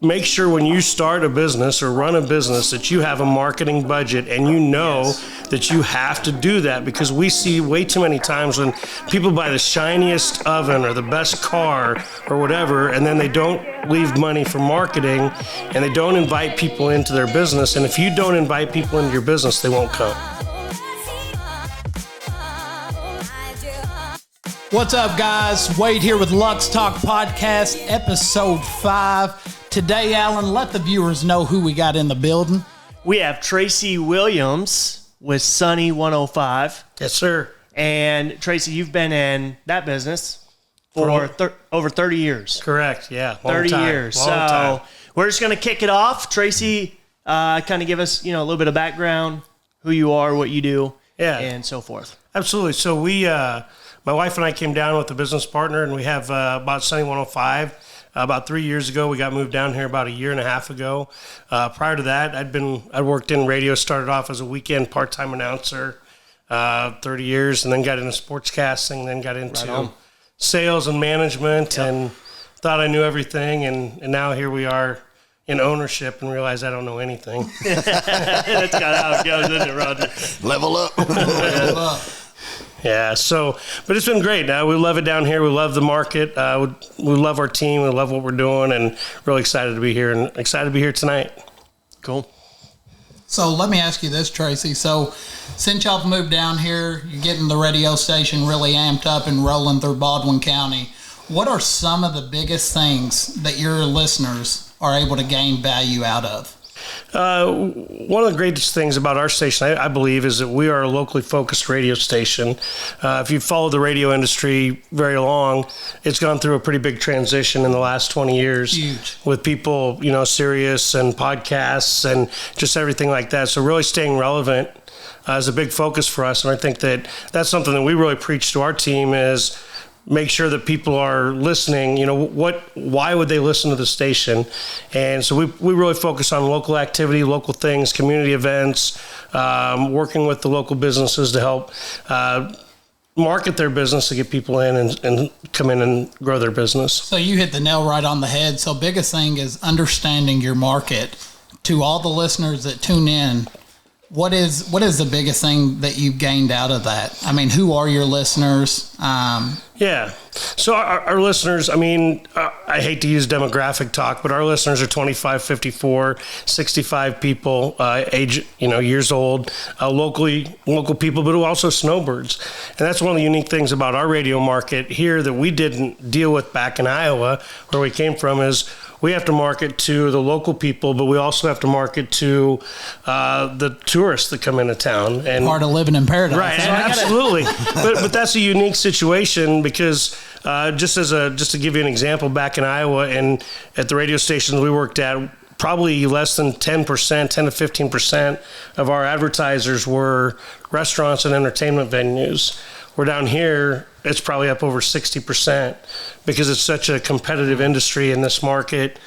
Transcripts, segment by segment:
make sure when you start a business or run a business that you have a marketing budget, and you know that you have to do that, because we see way too many times when people buy the shiniest oven or the best car or whatever, and then they don't leave money for marketing, and they don't invite people into their business. And if you don't invite people into your business, they won't come. What's up, guys? Wade here with LUX Talk Podcast, episode 5. Today, Alan, let the viewers know who we got in the building. We have Tracey Williams with Sunny 105. Yes, sir. And Tracey, you've been in that business for over 30 years. Correct, yeah. 30 years. Long time. We're just going to kick it off. Tracey, kind of give us, a little bit of background, who you are, what you do, and so forth. Absolutely. So my wife and I came down with a business partner, and we have about Sunny 105. About 3 years ago, we got moved down here about a year and a half ago. Prior to that, I'd worked in radio, started off as a weekend part-time announcer, 30 years, and then got into sportscasting, then got into sales and management, and thought I knew everything, and now here we are in ownership and realize I don't know anything. That's kind of how it goes, isn't it, Roger? Level up. Level up. Yeah, but it's been great. We love it down here. We love the market. We love our team. We love what we're doing, and really excited to be here, and excited to be here tonight. Cool. So let me ask you this, Tracey. So since y'all have moved down here, you're getting the radio station really amped up and rolling through Baldwin County. What are some of the biggest things that your listeners are able to gain value out of? One of the greatest things about our station, I believe, is that we are a locally focused radio station. If you've followed the radio industry very long, it's gone through a pretty big transition in the last 20 years. Huge. With people, Sirius and podcasts and just everything like that. So really staying relevant is a big focus for us. And I think that's something that we really preach to our team is make sure that people are listening. Why would they listen to the station? And so we really focus on local activity, local things, community events, working with the local businesses to help market their business to get people in and come in and grow their business. So you hit the nail right on the head. So biggest thing is understanding your market. To all the listeners that tune in, what is the biggest thing that you've gained out of that? I mean, who are your listeners? Yeah. So our listeners, I hate to use demographic talk, but our listeners are 25, 54, 65 people, age, years old, local people, but also snowbirds. And that's one of the unique things about our radio market here that we didn't deal with back in Iowa, where we came from, is we have to market to the local people, but we also have to market to the tourists that come into town. And part of living in paradise. Right, absolutely. but that's a unique situation because just to give you an example, back in Iowa and at the radio stations we worked at, probably less than 10%, 10 to 15% of our advertisers were restaurants and entertainment venues. We're down here, it's probably up over 60% because it's such a competitive industry in this market,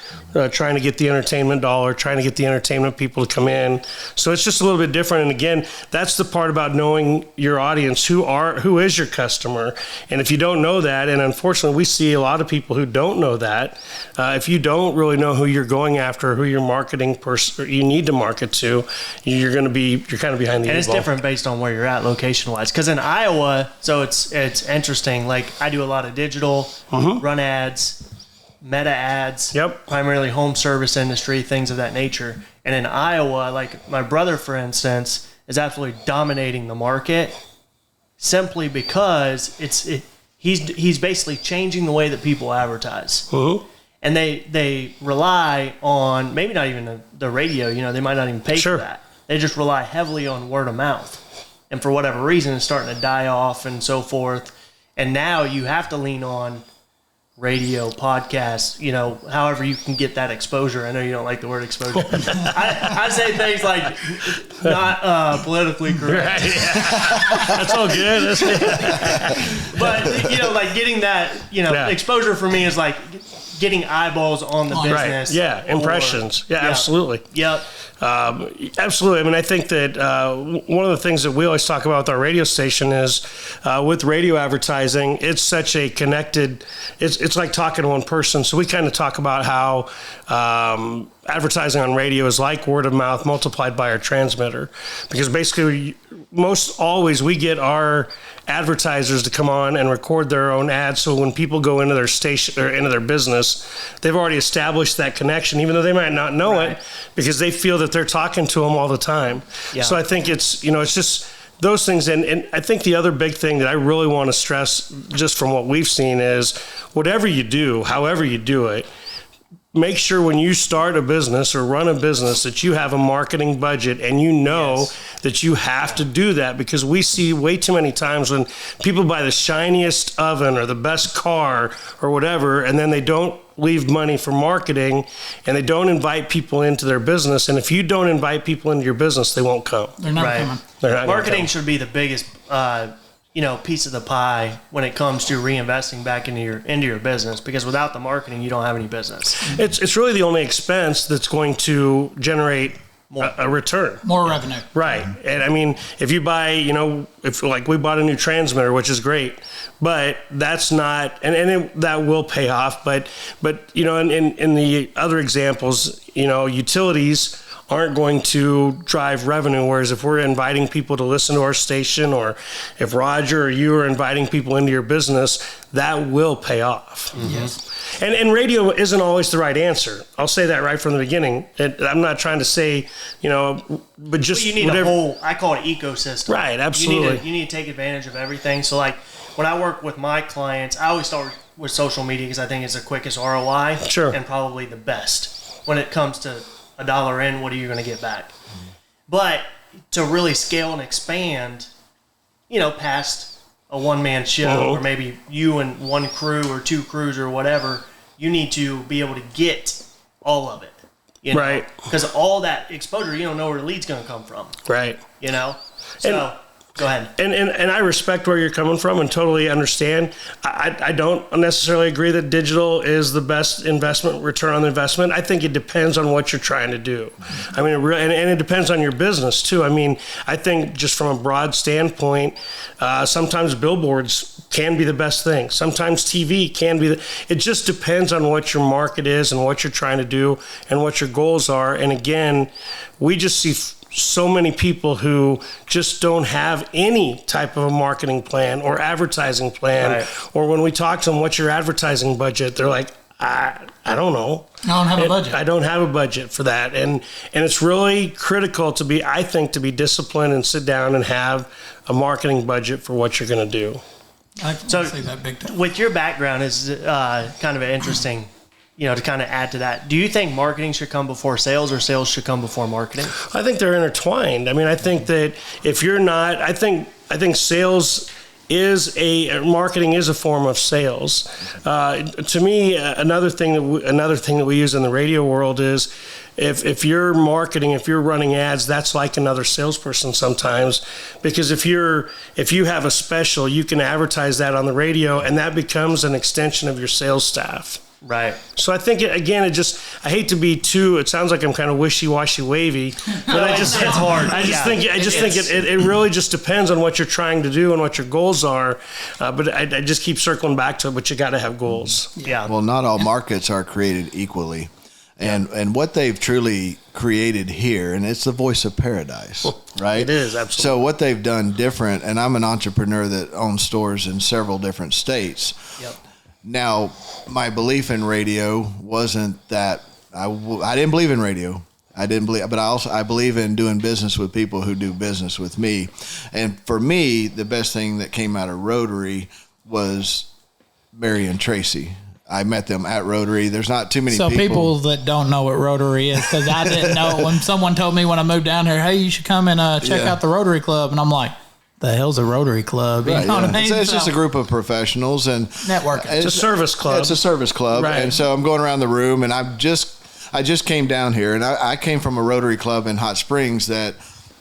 trying to get the entertainment dollar, trying to get the entertainment people to come in. So it's just a little bit different. And again, that's the part about knowing your audience, who is your customer. And if you don't know that, and unfortunately we see a lot of people who don't know that, if you don't really know who you're going after, who your marketing person you need to market to, you're kind of behind the eight ball. And it's different based on where you're at location wise. Because in Iowa, so it's interesting. Like I do a lot of digital, run ads, meta ads, primarily home service industry, things of that nature. And in Iowa, like my brother, for instance, is absolutely dominating the market simply because he's basically changing the way that people advertise. And they rely on maybe not even the radio, they might not even pay for that. They just rely heavily on word of mouth. And for whatever reason, it's starting to die off and so forth. And now you have to lean on radio, podcasts, however you can get that exposure. I know you don't like the word exposure. I say things like not politically correct. Right, yeah. That's all good. That's good. But, like getting that, exposure for me is like getting eyeballs on the business. Right. Yeah, impressions. Yeah, absolutely. Yep. Absolutely. I mean, I think that one of the things that we always talk about with our radio station is with radio advertising, it's such a connected, it's like talking to one person. So we kind of talk about how advertising on radio is like word of mouth multiplied by our transmitter, because basically most always we get our advertisers to come on and record their own ads. So when people go into their station or into their business, they've already established that connection, even though they might not know it, because they feel that they're talking to them all the time. Yeah. So I think it's, it's just those things. And I think the other big thing that I really want to stress just from what we've seen is whatever you do, however you do it, make sure when you start a business or run a business that you have a marketing budget and that you have to do that, because we see way too many times when people buy the shiniest oven or the best car or whatever, and then they don't leave money for marketing and they don't invite people into their business. And if you don't invite people into your business, they won't come. They're not coming. They're not marketing should be the biggest piece of the pie when it comes to reinvesting back into your business, because without the marketing, you don't have any business. It's really the only expense that's going to generate a return. More revenue. Right. And I mean, if you buy, if like we bought a new transmitter, which is great, but that's not, that will pay off. But in the other examples, utilities aren't going to drive revenue. Whereas if we're inviting people to listen to our station, or if Roger or you are inviting people into your business, that will pay off. Mm-hmm. Yes. And radio isn't always the right answer. I'll say that right from the beginning. I'm not trying to say, but just you need whatever. a whole, I call it ecosystem. Right, absolutely. You need to take advantage of everything. So like when I work with my clients, I always start with social media because I think it's the quickest ROI. Sure. And probably the best when it comes to $1 in, what are you going to get back? But to really scale and expand, past a one-man show, or maybe you and one crew or two crews or whatever, you need to be able to get all of it. Right. Because all that exposure, you don't know where the lead's going to come from. Right. So go ahead. And I respect where you're coming from and totally understand. I don't necessarily agree that digital is the best return on investment. I think it depends on what you're trying to do. I mean, and it depends on your business too. I mean, I think just from a broad standpoint, sometimes billboards can be the best thing. Sometimes TV can be. It just depends on what your market is and what you're trying to do and what your goals are. And again, we just see so many people who just don't have any type of a marketing plan or advertising plan. Right. Or when we talk to them, what's your advertising budget? They're like, I don't know. I don't have a budget. I don't have a budget for that. And it's really critical to be disciplined and sit down and have a marketing budget for what you're going to do. I can see that big time. With your background is kind of an interesting, to kind of add to that. Do you think marketing should come before sales, or sales should come before marketing? I think they're intertwined. I mean, I think that if you're not, I think sales marketing is a form of sales. To me, another thing that we use in the radio world is if you're marketing, if you're running ads, that's like another salesperson sometimes, because if you have a special, you can advertise that on the radio, and that becomes an extension of your sales staff. Right. So I think, I hate to be it sounds like I'm kind of wishy-washy wavy, but it's hard. I think it really just depends on what you're trying to do and what your goals are. But I just keep circling back to it, but you got to have goals. Yeah. Well, not all markets are created equally. And what they've truly created here, and it's the voice of paradise, right? It is, absolutely. So what they've done different, and I'm an entrepreneur that owns stores in several different states. Yep. Now, my belief in radio wasn't that I didn't believe in radio. But I believe in doing business with people who do business with me. And for me, the best thing that came out of Rotary was Mary and Tracey. I met them at Rotary. There's not too many people. So people that don't know what Rotary is, because I didn't know when someone told me when I moved down here, hey, you should come and check out the Rotary Club. And I'm like, the hell's a Rotary Club? You know what I mean? It's just a group of professionals and networking. It's a service club. It's a service club. Right. And so I'm going around the room, and I just came down here, and I came from a Rotary Club in Hot Springs that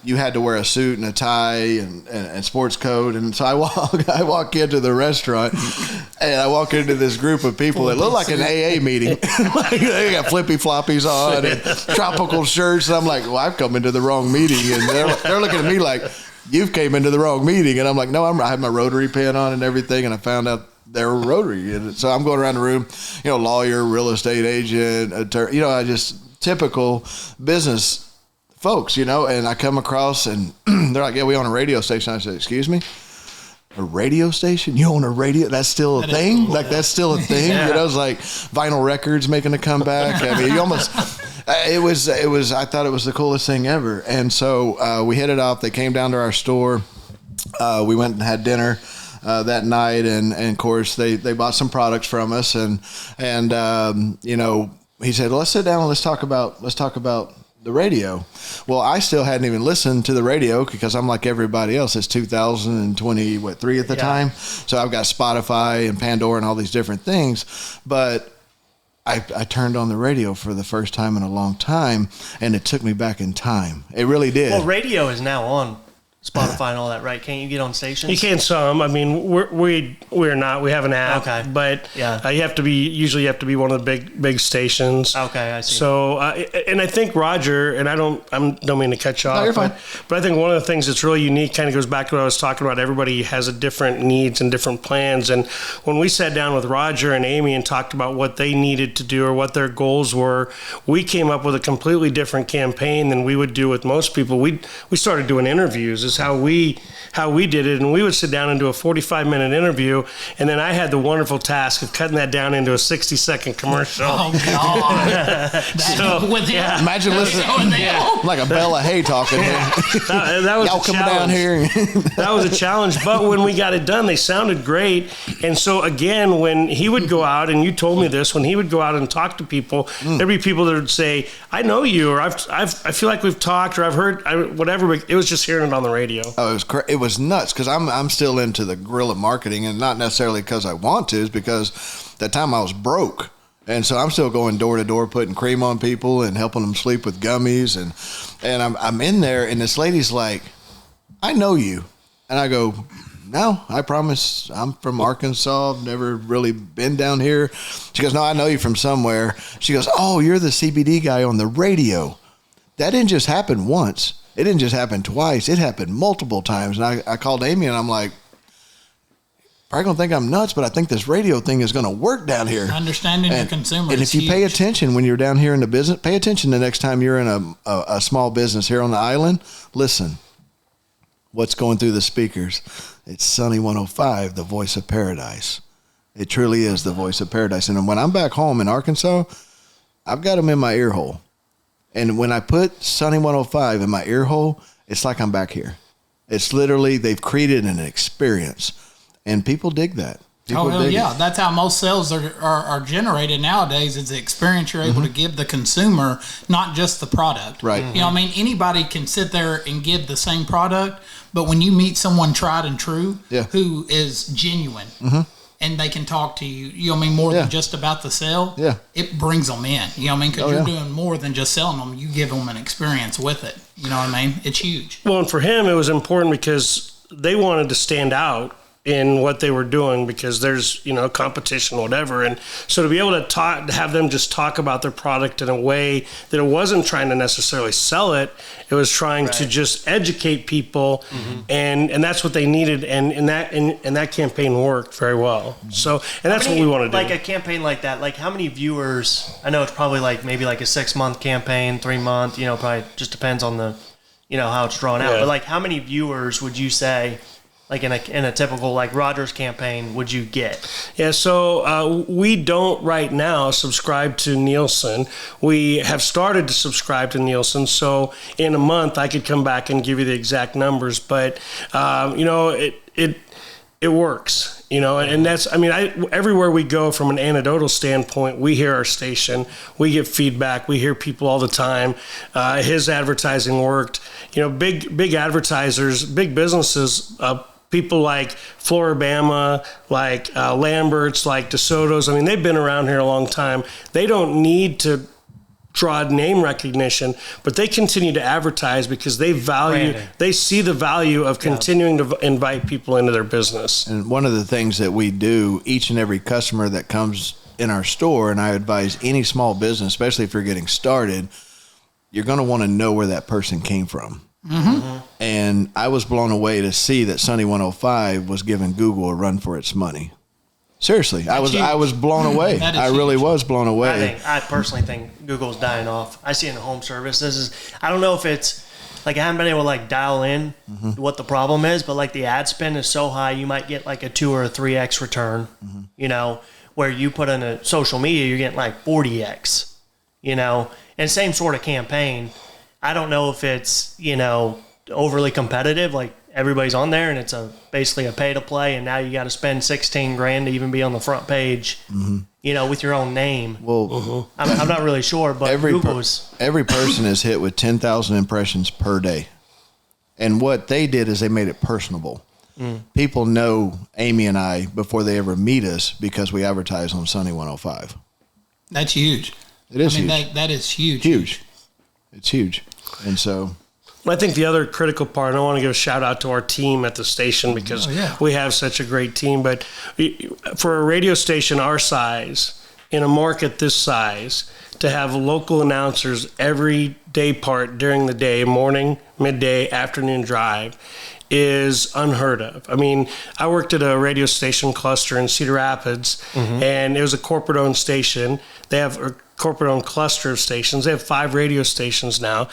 you had to wear a suit and a tie and sports coat. And so I walk into the restaurant and I walk into this group of people that look like an AA meeting. Like, they got flippy floppies on and tropical shirts. And I'm like, well, I've come into the wrong meeting. And they're looking at me like, you've came into the wrong meeting. And I'm like, no, I had my Rotary pin on and everything. And I found out they were Rotary. And so I'm going around the room, lawyer, real estate agent, attorney, I just typical business folks, and I come across and they're like, yeah, we own a radio station. I said, excuse me? A radio station? You own a radio? That's still a thing? Cool, like, that's still a thing? Yeah. It's like Vinyl Records making a comeback. I mean, you almost, it was, I thought it was the coolest thing ever. And so we headed off. They came down to our store. We went and had dinner that night. And of course, they bought some products from us. And he said, well, let's sit down and let's talk about the radio. Well, I still hadn't even listened to the radio because I'm like everybody else. It's 2023 at the time. So I've got Spotify and Pandora and all these different things. But I turned on the radio for the first time in a long time, and it took me back in time. It really did. Well, radio is now on Spotify and all that, right? Can't you get on stations? You can some. I mean, we're not. We have an app. Okay. But you have to be one of the big stations. Okay, I see. So, and I think Roger, and I don't mean to cut you off. No, you're fine. But I think one of the things that's really unique kind of goes back to what I was talking about. Everybody has a different needs and different plans. And when we sat down with Roger and Amy and talked about what they needed to do or what their goals were, we came up with a completely different campaign than we would do with most people. We started doing interviews. Is how we did it, and we would sit down and do a 45-minute interview, and then I had the wonderful task of cutting that down into a 60-second commercial. Oh God! Imagine listening like a bale of hay talking. That was y'all coming down here. That was a challenge, but when we got it done, they sounded great. And so again, when he would go out, and you told me this, when he would go out and talk to people, there'd be people that would say, "I know you," or I feel like we've talked, or I've heard whatever. But it was just hearing it on the radio. Oh, it was nuts because I'm still into the guerrilla marketing, and not necessarily because I want to, it's because that time I was broke. And so I'm still going door to door, putting cream on people and helping them sleep with gummies. And I'm in there, and this lady's like, I know you. And I go, no, I promise. I'm from Arkansas. I've never really been down here. She goes, no, I know you from somewhere. She goes, oh, you're the CBD guy on the radio. That didn't just happen once. It didn't just happen twice. It happened multiple times. And I called Amy, and I'm like, probably going to think I'm nuts, but I think this radio thing is going to work down here. Understanding your consumer. And if you pay attention when you're down here in the business, pay attention the next time you're in a small business here on the island. Listen, what's going through the speakers? It's Sunny 105, the voice of paradise. It truly is the voice of paradise. And when I'm back home in Arkansas, I've got them in my ear hole. And when I put Sunny 105 in my ear hole, it's like I'm back here. It's literally, they've created an experience. And people dig that. That's how most sales are generated nowadays, is the experience you're able to give the consumer, not just the product. Right. You know what I mean? Anybody can sit there and give the same product, but when you meet someone tried and true who is genuine, and they can talk to you, you know what I mean, more than just about the sale, it brings them in. You know what I mean? Because you're doing more than just selling them. You give them an experience with it. You know what I mean? It's huge. Well, and for him, it was important because they wanted to stand out in what they were doing because there's, competition, whatever. And so to be able to have them just talk about their product in a way that it wasn't trying to necessarily sell it, it was trying to just educate people. And that's what they needed. And that campaign worked very well. So, and that's what we want to do. Like a campaign like that, like how many viewers, I know it's probably maybe a 6-month campaign, 3-month, probably just depends on the, how it's drawn out. But how many viewers would you say, like in a typical Rogers campaign, would you get? Yeah, so we don't right now subscribe to Nielsen. We have started to subscribe to Nielsen, so in a month I could come back and give you the exact numbers. But it works, and that's, everywhere we go from an anecdotal standpoint, we hear our station, we get feedback, we hear people all the time. His advertising worked. Big advertisers, big businesses. People like Floribama, like Lambert's, like DeSoto's. They've been around here a long time. They don't need to draw name recognition, but they continue to advertise because they see the value of continuing to invite people into their business. And one of the things that we do, each and every customer that comes in our store, and I advise any small business, especially if you're getting started, you're going to want to know where that person came from. Mm-hmm. And I was blown away to see that Sunny 105 was giving Google a run for its money. Seriously, I was blown away. I really was blown away. I personally think Google's dying off. I see it in home service. I don't know if it's like I haven't been able to like dial in what the problem is, but like the ad spend is so high, you might get like a 2 or a 3x return. You know, where you put in a social media, you're getting like 40x. You know, and same sort of campaign. I don't know if it's overly competitive, like. Everybody's on there, and it's basically a pay to play, and now you got to spend $16,000 to even be on the front page, with your own name. Well, I'm not really sure, but every person is hit with 10,000 impressions per day, and what they did is they made it personable. People know Amy and I before they ever meet us because we advertise on Sunny 105. That's huge. It is huge. That is huge. Huge. It's huge, and so. I think the other critical part, and I want to give a shout out to our team at the station because we have such a great team. But for a radio station our size, in a market this size, to have local announcers every day part during the day, morning, midday, afternoon drive, is unheard of. I mean, I worked at a radio station cluster in Cedar Rapids, and it was a corporate-owned station. They have a corporate-owned cluster of stations. They have 5 radio stations now.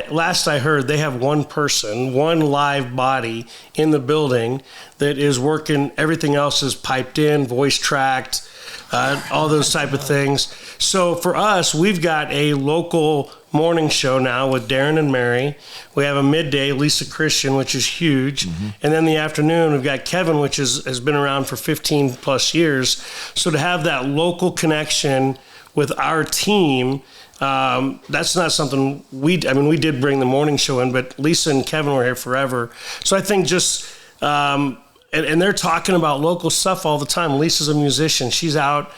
Last I heard, they have one person, one live body in the building that is working. Everything else is piped in, voice tracked, all those type of things. So for us, we've got a local morning show now with Darren and Mary. We have a midday, Lisa Christian, which is huge. And then the afternoon, we've got Kevin, which has been around for 15 plus years. So to have that local connection with our team, that's not something we did bring the morning show in, but Lisa and Kevin were here forever. So I think just, and they're talking about local stuff all the time. Lisa's a musician. She's out,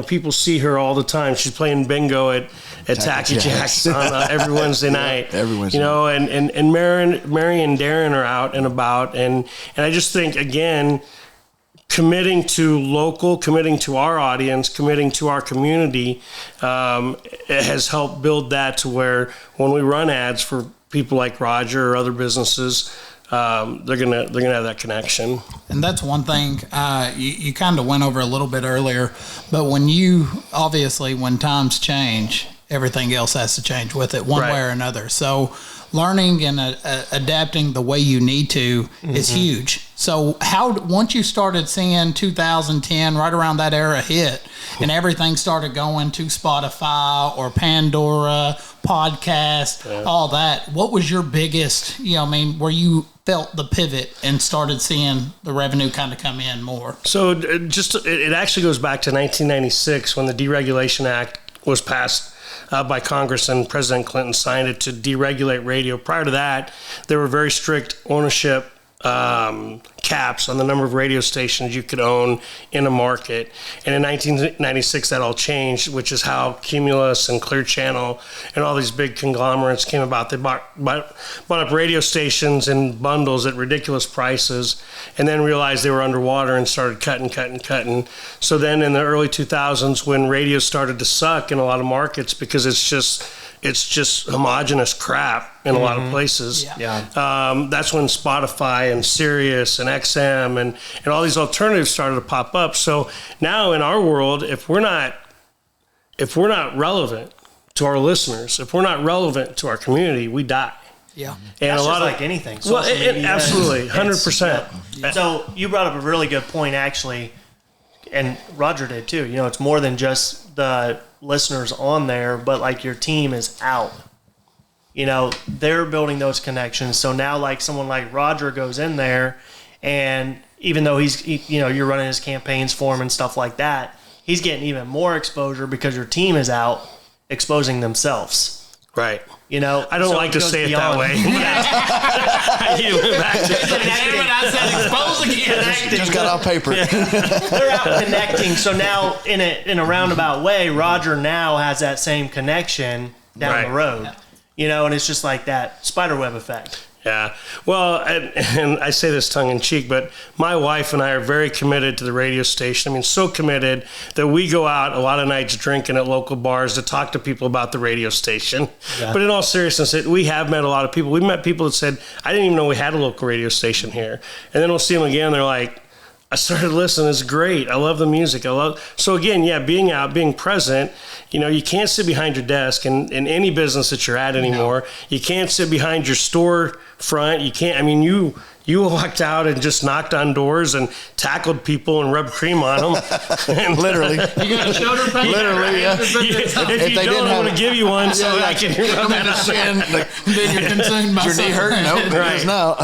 people see her all the time. She's playing bingo at Tacky Jack's on every Wednesday night. Every Wednesday night. And Mary and Darren are out and about. And I just think, again, committing to local, committing to our audience, committing to our community, it has helped build that to where when we run ads for people like Roger or other businesses, they're gonna have that connection. And that's one thing you kind of went over a little bit earlier, but when times change, everything else has to change with it one way or another. So learning and adapting the way you need to is huge. So once you started seeing 2010, right around that era hit, and everything started going to Spotify or Pandora, podcast, all that, what was your biggest, where you felt the pivot and started seeing the revenue kind of come in more? So it actually goes back to 1996 when the Deregulation Act was passed by Congress, and President Clinton signed it to deregulate radio. Prior to that, there were very strict ownership caps on the number of radio stations you could own in a market. And in 1996, that all changed, which is how Cumulus and Clear Channel and all these big conglomerates came about. They bought up radio stations in bundles at ridiculous prices and then realized they were underwater and started cutting. So then in the early 2000s, when radio started to suck in a lot of markets because it's just homogenous crap in a lot of places. That's when Spotify and Sirius and XM and all these alternatives started to pop up. So now in our world, if we're not relevant to our listeners, if we're not relevant to our community, we die. Yeah, and that's a lot just like anything. Absolutely, 100%. So you brought up a really good point, actually, and Roger did too. It's more than just the listeners on there, but like your team is out. They're building those connections. So now, like someone like Roger goes in there, and even though you're running his campaigns for him and stuff like that, he's getting even more exposure because your team is out exposing themselves. Right. I don't like to say it that way. I need to move back to expose again. Just got off paper. They're out connecting. So now, in a roundabout way, Roger now has that same connection down the road. Yeah. And it's just like that spiderweb effect. Yeah. Well, and I say this tongue in cheek, but my wife and I are very committed to the radio station. I mean, so committed that we go out a lot of nights drinking at local bars to talk to people about the radio station. Yeah. But in all seriousness, we have met a lot of people. We met people that said, I didn't even know we had a local radio station here. And then we'll see them again. They're like, I started listening. It's great. I love the music. So again, being out, being present. You can't sit behind your desk in any business that you're at anymore. No. You can't sit behind your store front. You can't. I mean, you walked out and just knocked on doors and tackled people and rubbed cream on them. And literally. You got a shoulder pain? Literally, yeah. If you don't, I'm going to give you one so I can rub that on. Then you're consumed by your knee hurt? Nope, right. No.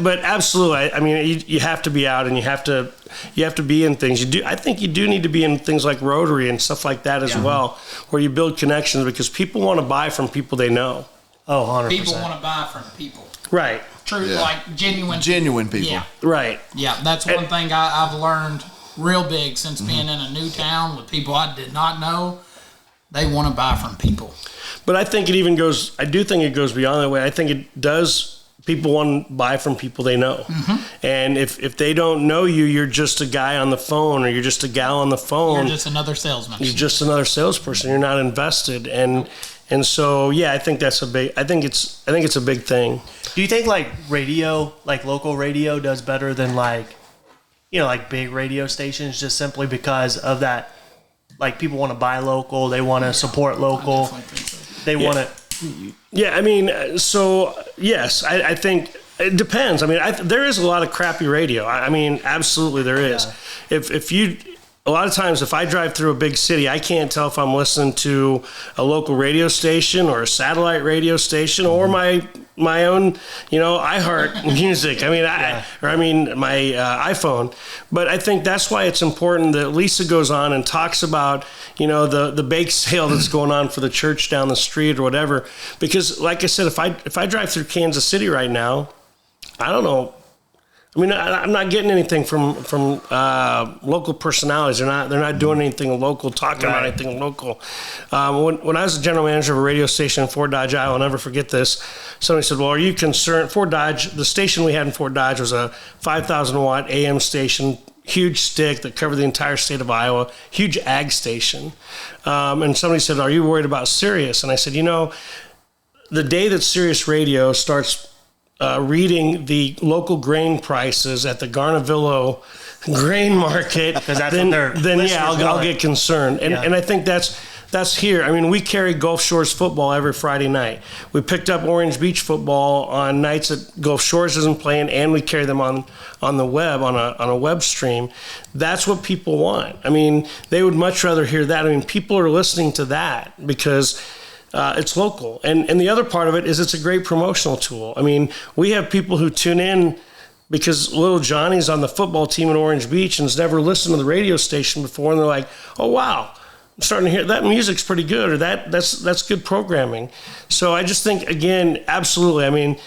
But absolutely. I mean, you have to be out and you have to be in things. I think you do need to be in things like Rotary and stuff like that as well, where you build connections because people want to buy from people they know. Oh, 100%. People want to buy from people. Right. True, like genuine people. Yeah. Right. Yeah, that's one thing I've learned real big since being in a new town with people I did not know. They want to buy from people. But I think I do think it goes beyond that way. I think it does. People want to buy from people they know. Mm-hmm. And if they don't know you, you're just a guy on the phone or you're just a gal on the phone. You're just another salesman. You're just another salesperson. You're not invested. And so, I think I think it's a big thing. Do you think like radio, like local radio does better than like big radio stations just simply because of that? Like people want to buy local. They want to support local. They want to. Yeah, I mean, so yes, I think it depends. I mean, there is a lot of crappy radio. I mean, absolutely there is. Yeah. A lot of times if I drive through a big city, I can't tell if I'm listening to a local radio station or a satellite radio station or my own, iHeart music. I mean, my iPhone. But I think that's why it's important that Lisa goes on and talks about, the bake sale that's going on for the church down the street or whatever. Because like I said, if I drive through Kansas City right now, I don't know. I mean, I'm not getting anything from local personalities. They're not doing anything local, talking about anything local. When I was the general manager of a radio station in Fort Dodge, Iowa, I'll never forget this. Somebody said, "Well, are you concerned?" Fort Dodge, the station we had in Fort Dodge was a 5,000 watt AM station, huge stick that covered the entire state of Iowa, huge ag station. And somebody said, "Are you worried about Sirius?" And I said, the day that Sirius Radio starts reading the local grain prices at the Garnavillo grain market, then I'll get concerned. And I think that's here. I mean, we carry Gulf Shores football every Friday night. We picked up Orange Beach football on nights that Gulf Shores isn't playing, and we carry them on the web, on a web stream. That's what people want. I mean, they would much rather hear that. I mean, people are listening to that because it's local. And the other part of it is it's a great promotional tool. I mean, we have people who tune in because little Johnny's on the football team in Orange Beach and has never listened to the radio station before, and they're like, "Oh, wow, I'm starting to hear that music's pretty good," or that's good programming. So I just think, again, absolutely. I mean,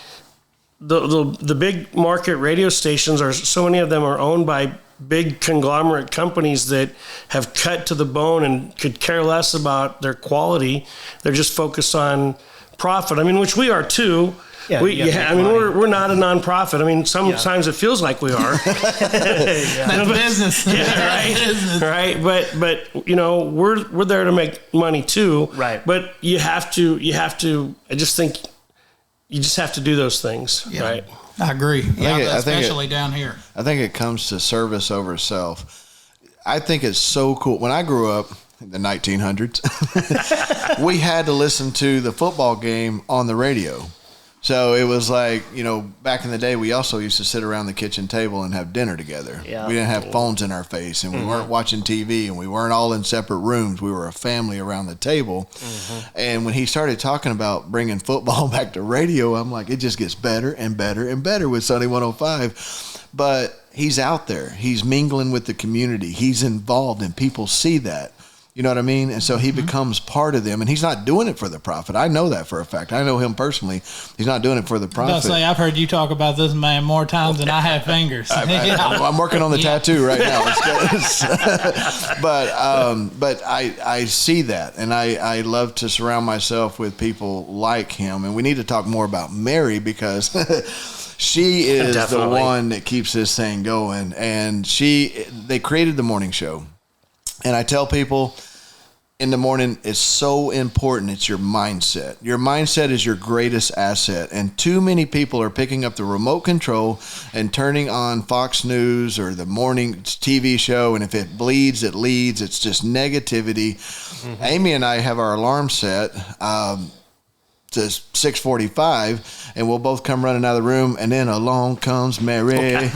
the big market radio stations so many of them are owned by big conglomerate companies that have cut to the bone and could care less about their quality. They're just focused on profit. I mean, which we are too. Yeah, we're not a nonprofit. I mean, sometimes it feels like we are. That's business. Yeah, right. Business. Right. But we're there to make money too. Right. But you have to. I just think you just have to do those things. Yeah. Right. I agree. Especially down here. I think it comes to service over self. I think it's so cool. When I grew up in the 1900s, we had to listen to the football game on the radio. So it was like, back in the day, we also used to sit around the kitchen table and have dinner together. Yeah. We didn't have phones in our face, and we weren't watching TV, and we weren't all in separate rooms. We were a family around the table. Mm-hmm. And when he started talking about bringing football back to radio, I'm like, it just gets better and better and better with Sunny 105. But he's out there. He's mingling with the community. He's involved, and people see that. You know what I mean? And so he becomes part of them, and he's not doing it for the profit. I know that for a fact. I know him personally. He's not doing it for the profit. I've heard you talk about this man more times than I have fingers. I'm working on the tattoo right now. But I see that, and I love to surround myself with people like him. And we need to talk more about Mary, because she is Definitely the one that keeps this thing going. And they created the morning show. And I tell people in the morning, it's so important. It's your mindset. Your mindset is your greatest asset. And too many people are picking up the remote control and turning on Fox News or the morning TV show. And if it bleeds, it leads. It's just negativity. Mm-hmm. Amy and I have our alarm set to 6:45, and we'll both come running out of the room, and then along comes Mary,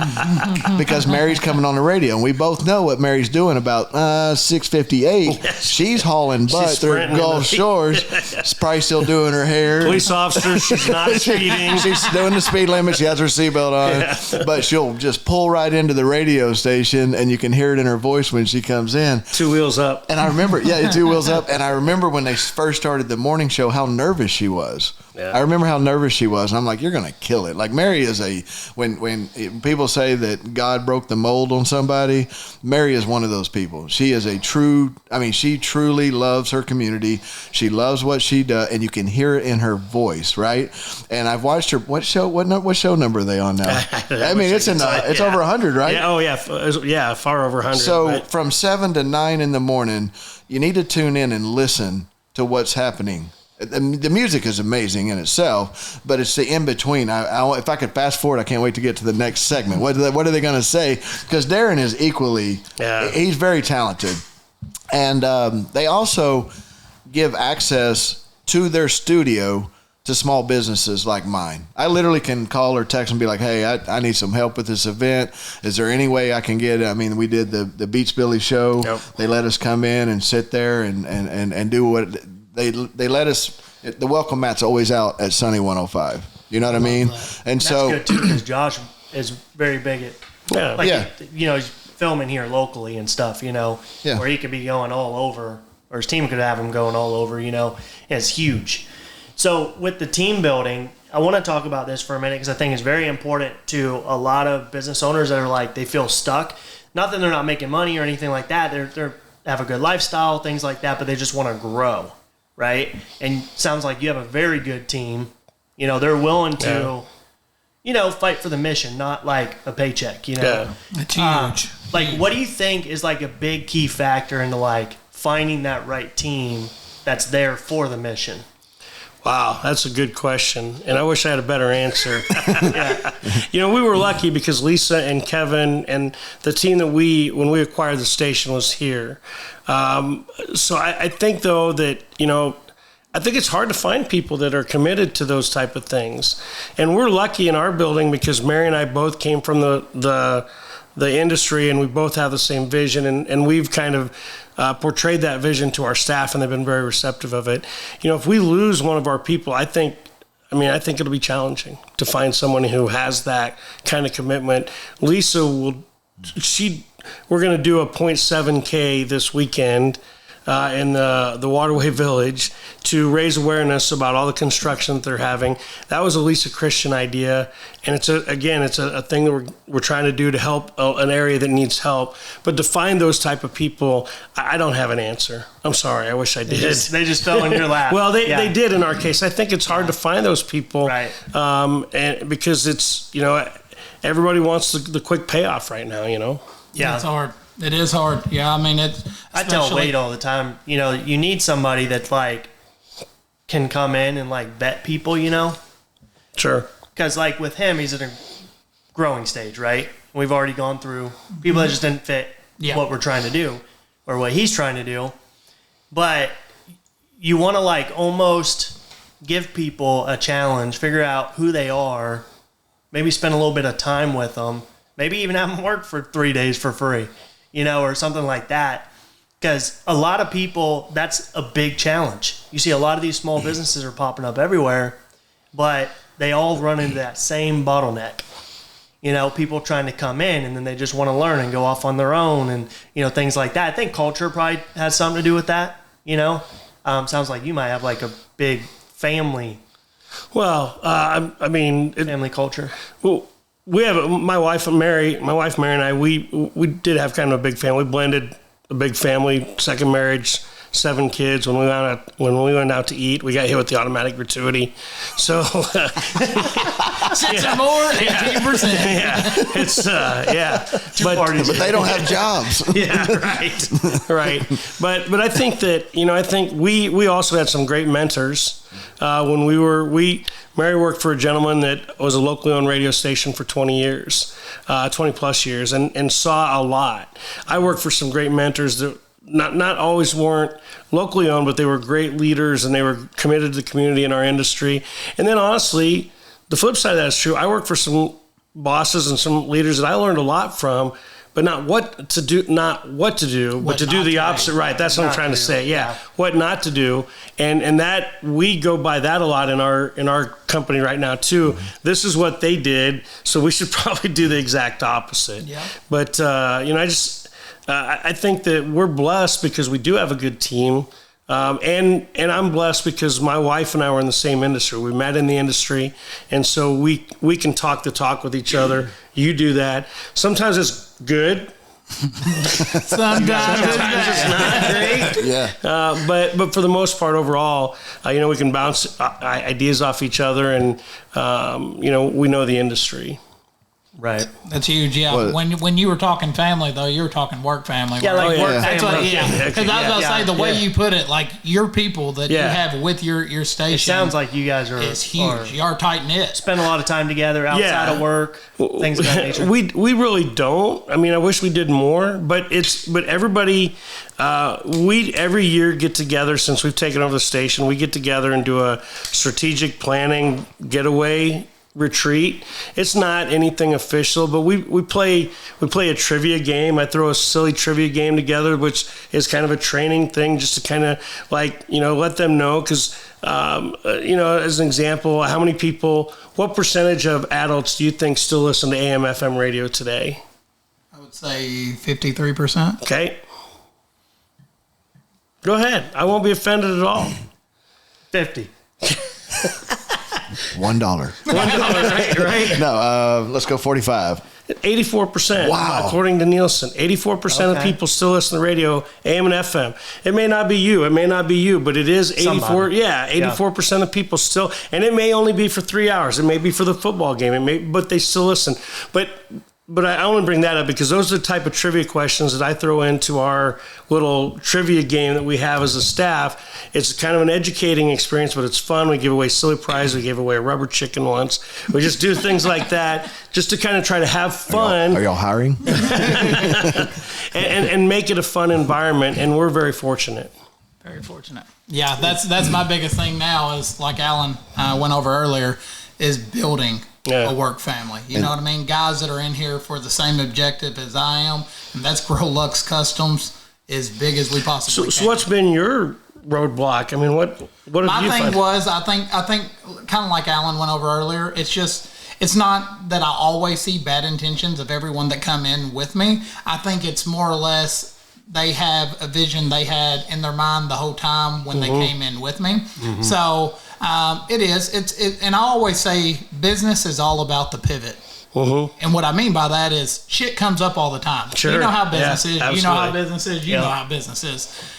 because Mary's coming on the radio, and we both know what Mary's doing about 6:58. She's hauling butt through Gulf Shores. She's probably still doing her hair. Police officer, she's not speeding. She's doing the speed limit. She has her seatbelt on, but she'll just pull right into the radio station, and you can hear it in her voice when she comes in. 2 wheels up. And I remember, 2 wheels up, and I remember when they first started the morning show, how nervous she was. Yeah. I remember how nervous she was, and I'm like, you're going to kill it. Like, Mary is when people say that God broke the mold on somebody, Mary is one of those people. She is she truly loves her community. She loves what she does, and you can hear it in her voice, right? And I've watched her, what show number are they on now? It's over 100, right? Yeah, far over 100. So from 7 to 9 in the morning, you need to tune in and listen to what's happening. The music is amazing in itself, but it's the in-between. If I could fast forward, I can't wait to get to the next segment. What are they going to say? Because Darren is he's very talented. And they also give access to their studio to small businesses like mine. I literally can call or text and be like, hey, I need some help with this event. Is there any way I can get it? I mean, we did the Beach Billy show. Yep. They let us come in and sit there and do what... They let us. The welcome mat's always out at Sunny 105. You know what I mean? And that's so good too, because Josh is very big at he's filming here locally and stuff. Where he could be going all over, or his team could have him going all over. And it's huge. So with the team building, I want to talk about this for a minute, because I think it's very important to a lot of business owners that are like, they feel stuck. Not that they're not making money or anything like that. They have a good lifestyle, things like that, but they just want to grow. Right? And sounds like you have a very good team. They're willing to, fight for the mission, not like a paycheck, Yeah. It's huge. What do you think is like a big key factor into like finding that right team that's there for the mission? Wow, that's a good question, and I wish I had a better answer. We were lucky because Lisa and Kevin and the team that when we acquired the station was here. So I think, though, that, I think it's hard to find people that are committed to those type of things. And we're lucky in our building because Mary and I both came from the industry, and we both have the same vision, and we've kind of portrayed that vision to our staff, and they've been very receptive of it. If we lose one of our people, I think it'll be challenging to find someone who has that kind of commitment. Lisa we're going to do a 0.7K this weekend in the Waterway Village to raise awareness about all the construction that they're having. That was a Lisa Christian idea, and it's a thing that we're trying to do to help an area that needs help. But to find those type of people, I don't have an answer. I'm sorry. I wish I did. They just fell in your lap. Well, they did in our case. I think it's hard to find those people, right? And because it's everybody wants the quick payoff right now. Yeah, it's hard. It is hard. Yeah, I tell Wade all the time, you need somebody that like can come in and like vet people, Sure. Because like with him, he's at a growing stage, right? We've already gone through people that just didn't fit what we're trying to do or what he's trying to do. But you want to like almost give people a challenge, figure out who they are, maybe spend a little bit of time with them, maybe even have them work for 3 days for free. Or something like that. Because a lot of people, that's a big challenge. You see a lot of these small businesses are popping up everywhere, but they all run into that same bottleneck. people trying to come in and then they just want to learn and go off on their own and, things like that. I think culture probably has something to do with that, Sounds like you might have like a big family. Well, family culture. Well, we have my wife Mary and I. We did have kind of a big family. We blended a big family, second marriage, 7 kids. When we went out to eat, we got hit with the automatic gratuity. So 6 or more, 18%. Yeah, it's but they don't have jobs. Yeah, right. But I think that we also had some great mentors when Mary worked for a gentleman that was a locally owned radio station for 20 plus years, and saw a lot. I worked for some great mentors that not always weren't locally owned, but they were great leaders and they were committed to the community in our industry. And then honestly, the flip side of that is true. I worked for some bosses and some leaders that I learned a lot from, but not what to do, but to do the opposite. Right. That's what I'm trying to say. Yeah. What not to do. And that we go by that a lot in our company right now too. This is what they did, so we should probably do the exact opposite. Yeah. But I think that we're blessed because we do have a good team. And I'm blessed because my wife and I were in the same industry. We met in the industry, and so we can talk the talk with each other. You do that. Sometimes it's good. Sometimes it's not great. Yeah. But for the most part, overall, we can bounce ideas off each other, and we know the industry. Right. That's huge. Yeah. Well, when you were talking family, though, you were talking work family. Yeah, right? work family. Because I was going to say, the way you put it, like your people that you have with your station. It sounds like you guys are. It's huge. You are tight knit. Spend a lot of time together outside of work, things of that nature. We really don't. I mean, I wish we did more, but everybody, we every year get together since we've taken over the station. We get together and do a strategic planning getaway retreat. It's not anything official, but we play a trivia game. I throw a silly trivia game together, which is kind of a training thing, just to kind of let them know. Because as an example, what percentage of adults do you think still listen to AM FM radio today? I would say 53%. Okay, go ahead. I won't be offended at all. 50. $1. right? No, let's go 45. 84%. Wow. According to Nielsen, 84% of people still listen to radio, AM and FM. It may not be you, but it is 84. Somebody. Yeah, 84% of people still, and it may only be for 3 hours. It may be for the football game. But they still listen. But I want to bring that up because those are the type of trivia questions that I throw into our little trivia game that we have as a staff. It's kind of an educating experience, but it's fun. We give away silly prizes. We gave away a rubber chicken once. We just do things like that just to kind of try to have fun. Are y'all hiring? and make it a fun environment, and we're very fortunate. Very fortunate. Yeah, that's my biggest thing now is, like Alan went over earlier, is building a work family. You know what I mean? Guys that are in here for the same objective as I am, and that's grow LUX Customs as big as we possibly can. So what's been your roadblock? I mean, what have you found? My thing was, I think kind of like Alan went over earlier, it's not that I always see bad intentions of everyone that come in with me. I think it's more or less they have a vision they had in their mind the whole time when they came in with me. Mm-hmm. So and I always say business is all about the pivot. Mm-hmm. And what I mean by that is shit comes up all the time. Sure. You know how business is. Absolutely. You know how business is. You know how business is.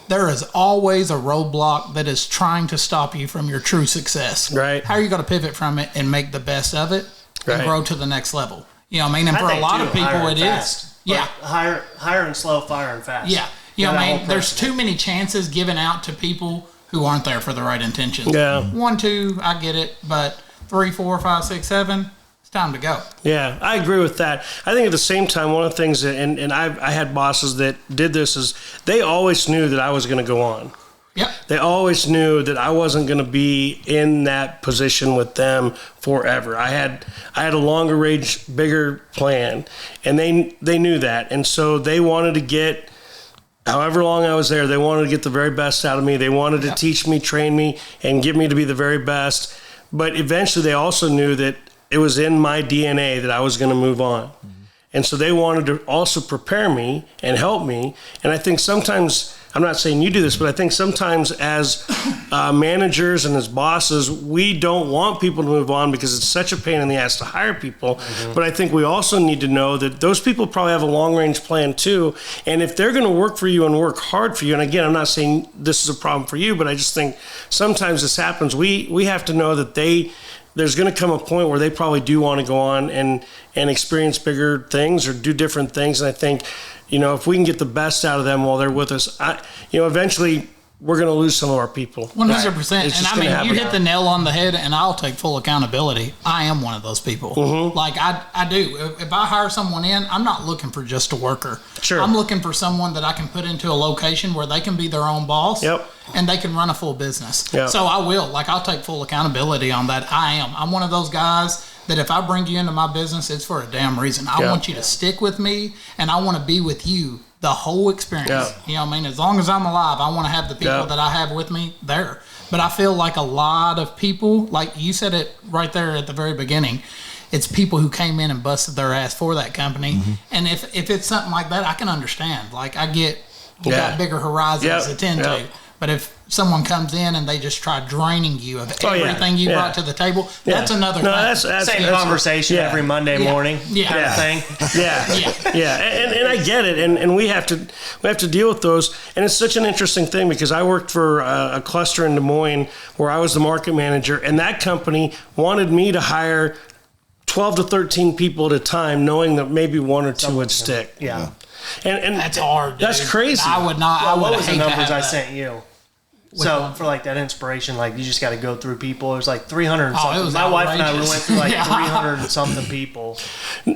There is always a roadblock that is trying to stop you from your true success. Right. How are you going to pivot from it and make the best of it and grow to the next level? You know what I mean? And for a lot of people, it is. Yeah. Hire and slow, fire and fast. Yeah. You know what I mean? There's too many chances given out to people who aren't there for the right intentions. Yeah. 1, 2, I get it. But 3, 4, 5, 6, 7, it's time to go. Yeah, I agree with that. I think at the same time, one of the things that, and I had bosses that did this, is they always knew that I was going to go on. Yep. They always knew that I wasn't going to be in that position with them forever. I had a longer range, bigger plan, and they knew that. And so they wanted to get, however long I was there, they wanted to get the very best out of me. They wanted to teach me, train me, and get me to be the very best. But eventually they also knew that it was in my DNA that I was going to move on. Mm-hmm. And so they wanted to also prepare me and help me. And I think sometimes, I'm not saying you do this, but I think sometimes as managers and as bosses, we don't want people to move on because it's such a pain in the ass to hire people. Mm-hmm. But I think we also need to know that those people probably have a long-range plan too. And if they're going to work for you and work hard for you, and again, I'm not saying this is a problem for you, but I just think sometimes this happens. We have to know that there's going to come a point where they probably do want to go on and experience bigger things or do different things. And I think, if we can get the best out of them while they're with us, eventually we're going to lose some of our people. 100%. And I mean, you hit the nail on the head, and I'll take full accountability. I am one of those people. Mm-hmm. Like I do. If I hire someone in, I'm not looking for just a worker. Sure. I'm looking for someone that I can put into a location where they can be their own boss. Yep. And they can run a full business. Yep. So I will. Like, I'll take full accountability on that. I'm one of those guys that if I bring you into my business, it's for a damn reason. I want you to stick with me, and I want to be with you the whole experience. Yep. You know what I mean? As long as I'm alive, I want to have the people that I have with me there. But I feel like a lot of people, like you said it right there at the very beginning, it's people who came in and busted their ass for that company. Mm-hmm. And if it's something like that, I can understand. Like, I get you got bigger horizons to tend to. But if someone comes in and they just try draining you of everything you brought to the table, that's another thing. That's same conversation every Monday morning kind of thing. And I get it, and we have to deal with those. And it's such an interesting thing because I worked for a cluster in Des Moines where I was the market manager, and that company wanted me to hire 12 to 13 people at a time, knowing that maybe one or two would stick. Yeah. And that's hard, dude. That's crazy. I would not. Well, what was the numbers I that. Sent you? So for like that inspiration, like you just got to go through people. It was like 300 and something. My wife and I, we went through like 300 and something people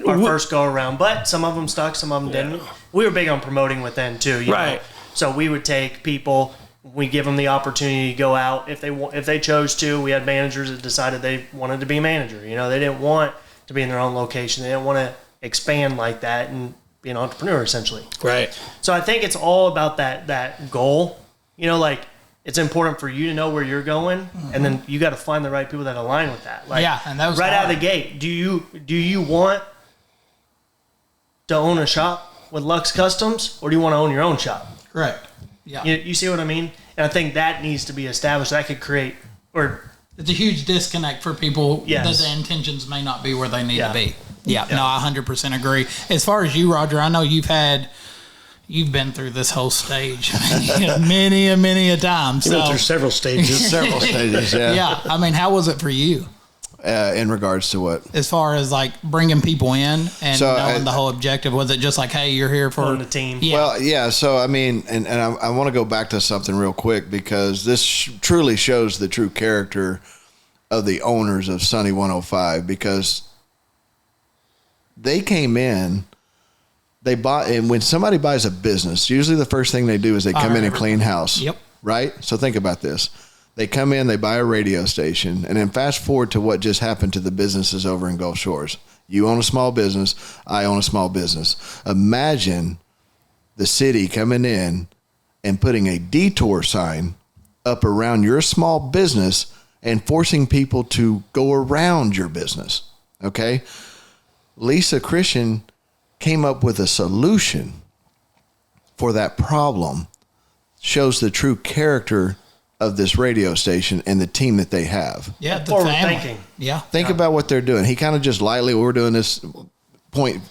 our first go around, but some of them stuck, some of them didn't. We were big on promoting with them too, you know? So we would take people, we give them the opportunity to go out if they chose to. We had managers that decided they wanted to be a manager. They didn't want to be in their own location. They didn't want to expand like that and be an entrepreneur essentially. Right. So I think it's all about that goal. Like, it's important for you to know where you're going, and then you got to find the right people that align with that. Like, and that was right hard. out of the gate. Do you want to own a shop with Lux Customs, or do you want to own your own shop? Correct. Yeah. You see what I mean? And I think that needs to be established. That could create, it's a huge disconnect for people that the intentions may not be where they need to be. Yeah. No, I 100% agree. As far as you, Roger, I know you've been through this whole stage many a time. You've been through several stages. Yeah. I mean, how was it for you? In regards to what? As far as like bringing people in and knowing the whole objective, was it just like, hey, you're here for the team? Yeah. Well, yeah. So I mean, and I want to go back to something real quick because this truly shows the true character of the owners of Sunny 105 because they came in. They bought, and when somebody buys a business, usually the first thing they do is they come in and clean house. Yep. Right? So think about this. They come in, they buy a radio station, and then fast forward to what just happened to the businesses over in Gulf Shores. You own a small business. I own a small business. Imagine the city coming in and putting a detour sign up around your small business and forcing people to go around your business. Okay? Lisa Christian came up with a solution for that problem. Shows the true character of this radio station and the team that they have. Yeah, the forward family. thinking. Yeah. Think about what they're doing. He kind of just lightly, we're doing this point,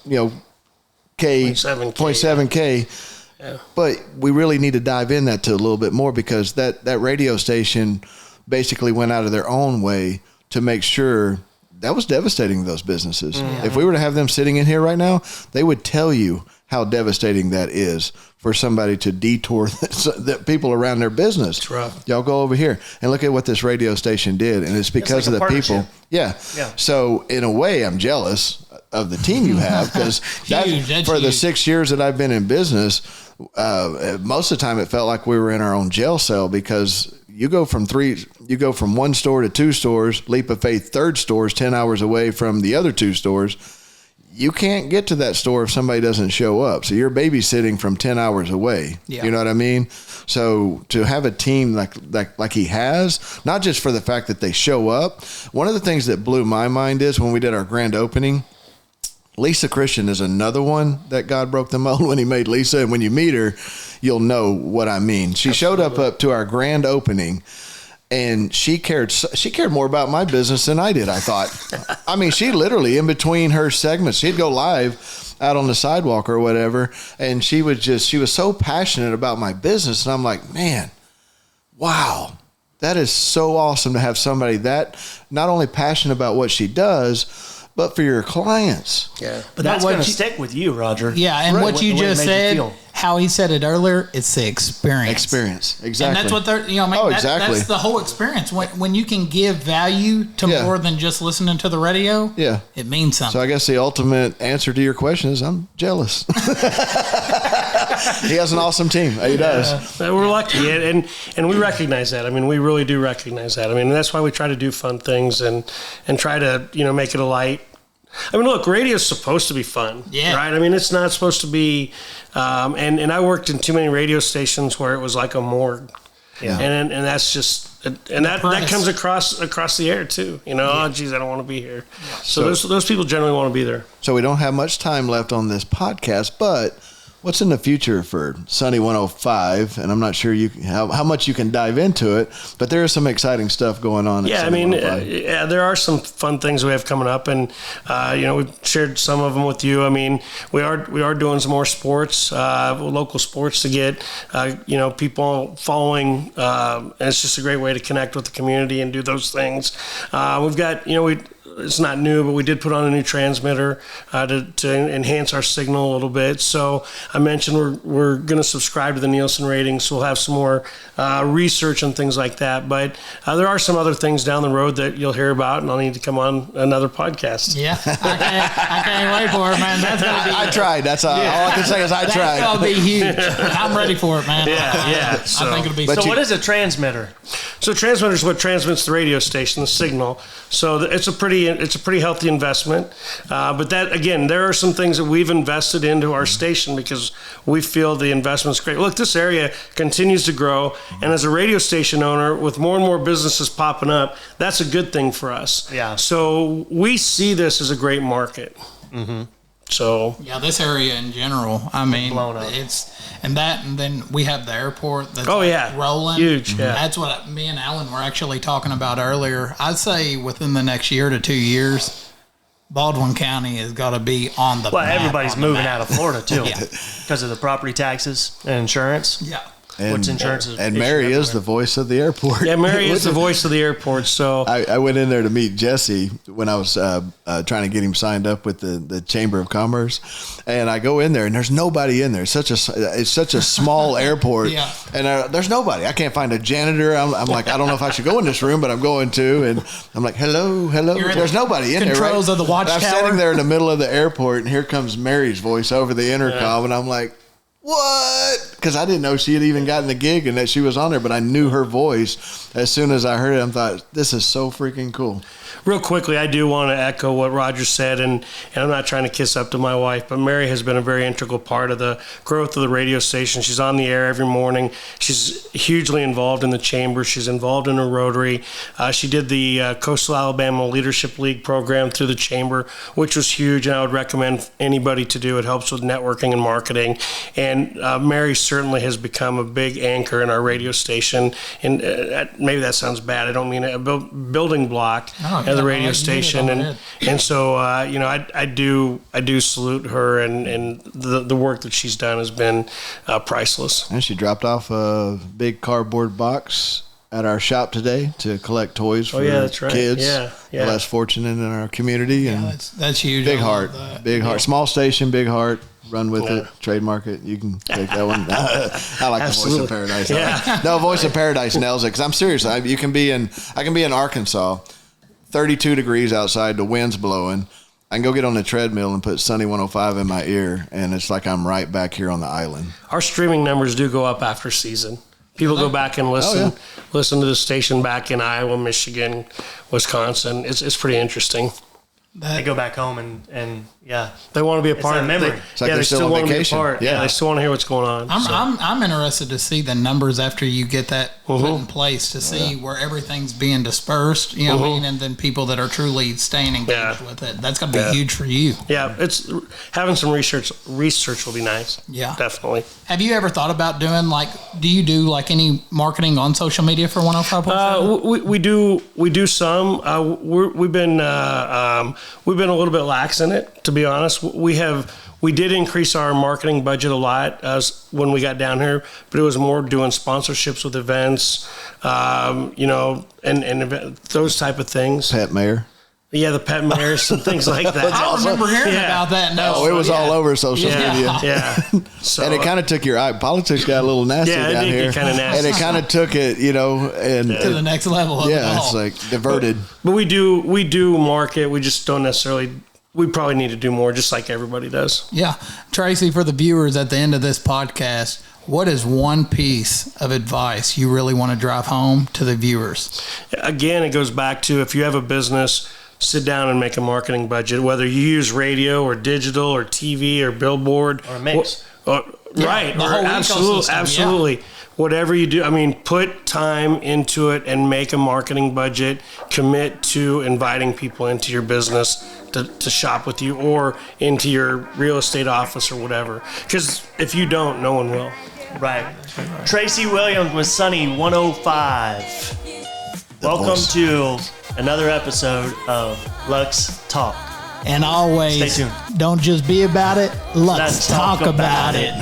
K, 0.7K. Yeah. But we really need to dive in that to a little bit more because that radio station basically went out of their own way to make sure. That was devastating to those businesses. Mm-hmm. If we were to have them sitting in here right now, they would tell you how devastating that is for somebody to detour the people around their business. It's rough. Y'all go over here and look at what this radio station did, and it's because of the people. Yeah. So in a way, I'm jealous of the team you have because for the 6 years that I've been in business, most of the time it felt like we were in our own jail cell because you go from one store to two stores, Leap of Faith third stores 10 hours away from the other two stores. you can't get to that store if somebody doesn't show up. So you're babysitting from 10 hours away. Yeah. You know what I mean? So to have a team like he has, not just for the fact that they show up. One of the things that blew my mind is when we did our grand opening, Lisa Christian is another one that God broke the mold when he made Lisa. And when you meet her, you'll know what I mean. She showed up to our grand opening. And she cared more about my business than I did, I thought. I mean, she literally, in between her segments, she'd go live out on the sidewalk or whatever, and she was so passionate about my business. And I'm like, man, wow, that is so awesome to have somebody that not only passionate about what she does, but for your clients. Yeah. But that's going to stick with you, Roger. Yeah, and what you just said, how he said it earlier, it's the experience. Experience, exactly. And that's what they're, exactly. That's the whole experience. When you can give value to more than just listening to the radio, it means something. So I guess the ultimate answer to your question is I'm jealous. He has an awesome team. He does. We're lucky, and we recognize that. I mean, we really do recognize that. I mean, that's why we try to do fun things and try to make it a light. I mean, look, radio's supposed to be fun, right? I mean, it's not supposed to be. And I worked in too many radio stations where it was like a morgue, and that's just that comes across the air too. Oh, geez, I don't want to be here. Yeah. So those people generally want to be there. So we don't have much time left on this podcast, but what's in the future for Sunny 105? And I'm not sure how much you can dive into it, but there is some exciting stuff going on. Yeah, I mean, there are some fun things we have coming up, and we've shared some of them with you. I mean, we are doing some more sports, local sports to get people following, and it's just a great way to connect with the community and do those things. We've got it's not new, but we did put on a new transmitter to enhance our signal a little bit. So I mentioned we're going to subscribe to the Nielsen ratings. So we'll have some more research and things like that. But there are some other things down the road that you'll hear about, and I'll need to come on another podcast. Yeah, I can't wait for it, man. That's gonna be. I tried. That's all I can say is I tried. That's gonna be huge. I'm ready for it, man. Yeah. So, I think it'll be. So what is a transmitter? So transmitter is what transmits the radio station, the signal. So it's a pretty healthy investment. But that, again, there are some things that we've invested into our station because we feel the investment's great. Look, this area continues to grow. And as a radio station owner, with more and more businesses popping up, that's a good thing for us. Yeah. So we see this as a great market. Mm-hmm. So this area in general, I mean, blown up. And then we have the airport that's rolling. Huge. Yeah. That's what me and Alan were actually talking about earlier. I'd say within the next year to 2 years, Baldwin County has got to be on the map. Well, everybody's moving out of Florida too because of the property taxes and insurance. Yeah. Which insurance is Mary is the voice of the airport. Yeah, Mary is the voice of the airport. So I went in there to meet Jesse when I was trying to get him signed up with the Chamber of Commerce, and I go in there and there's nobody in there. It's such a small airport, and there's nobody. I can't find a janitor. I'm like, I don't know if I should go in this room, but I'm going to, and I'm like, hello. There's nobody in there. Controls of the watchtower. I'm standing there in the middle of the airport, and here comes Mary's voice over the intercom, and I'm like, what? Because I didn't know she had even gotten the gig and that she was on there, but I knew her voice as soon as I heard it. I thought, this is so freaking cool. Real quickly, I do want to echo what Roger said, and I'm not trying to kiss up to my wife, but Mary has been a very integral part of the growth of the radio station. She's on the air every morning. She's hugely involved in the chamber. She's involved in a Rotary. She did the Coastal Alabama Leadership League program through the chamber, which was huge, and I would recommend anybody to do. It helps with networking and marketing. And Mary certainly has become a big anchor in our radio station. And maybe that sounds bad. I don't mean a building block. The radio station, and so I do salute her, and the work that she's done has been priceless. And she dropped off a big cardboard box at our shop today to collect toys for kids, less fortunate in our community. And that's huge. Big heart, small station, big heart. Run with it, trademark it. You can take that one. I like Absolutely. The Voice of Paradise. Yeah. No, Voice of Paradise nails it because I'm serious. I can be in Arkansas. 32 degrees outside, the wind's blowing. I can go get on the treadmill and put Sunny 105 in my ear, and it's like I'm right back here on the island. Our streaming numbers do go up after season. People go back and listen to the station back in Iowa, Michigan, Wisconsin. It's pretty interesting. they go back home and yeah, they want to be a part of of memory. They still want to be a part. Yeah, they still want to hear what's going on. I'm interested to see the numbers after you get that put in place to see where everything's being dispersed. You know what I mean? And then people that are truly staying engaged with it. That's going to be huge for you. Yeah, it's having some research will be nice. Yeah, definitely. Have you ever thought about doing do you do any marketing on social media for 105.7? We do some. We've been a little bit lax in it, to be honest. We did increase our marketing budget a lot when we got down here, but it was more doing sponsorships with events, and those type of things. Pet mayor. Yeah, the pet mayors and things like that. I don't remember hearing about that. No, it was all over social media. Yeah. So, and it kind of took your eye. Politics got a little nasty down here. Get kind of nasty. And it kind of took it, and to the next level. It's like diverted. But we do market. We just don't necessarily. We probably need to do more, just like everybody does. Yeah, Tracey, for the viewers at the end of this podcast, what is one piece of advice you really want to drive home to the viewers? Again, it goes back to if you have a business, sit down and make a marketing budget, whether you use radio or digital or TV or billboard. Or a mix. Right. Absolutely. Whatever you do, put time into it and make a marketing budget. Commit to inviting people into your business to shop with you or into your real estate office or whatever. Because if you don't, no one will. Right. Tracey Williams with Sunny 105. Welcome to another episode of LUX Talk. And always, stay tuned. Don't just be about it, let's talk about it.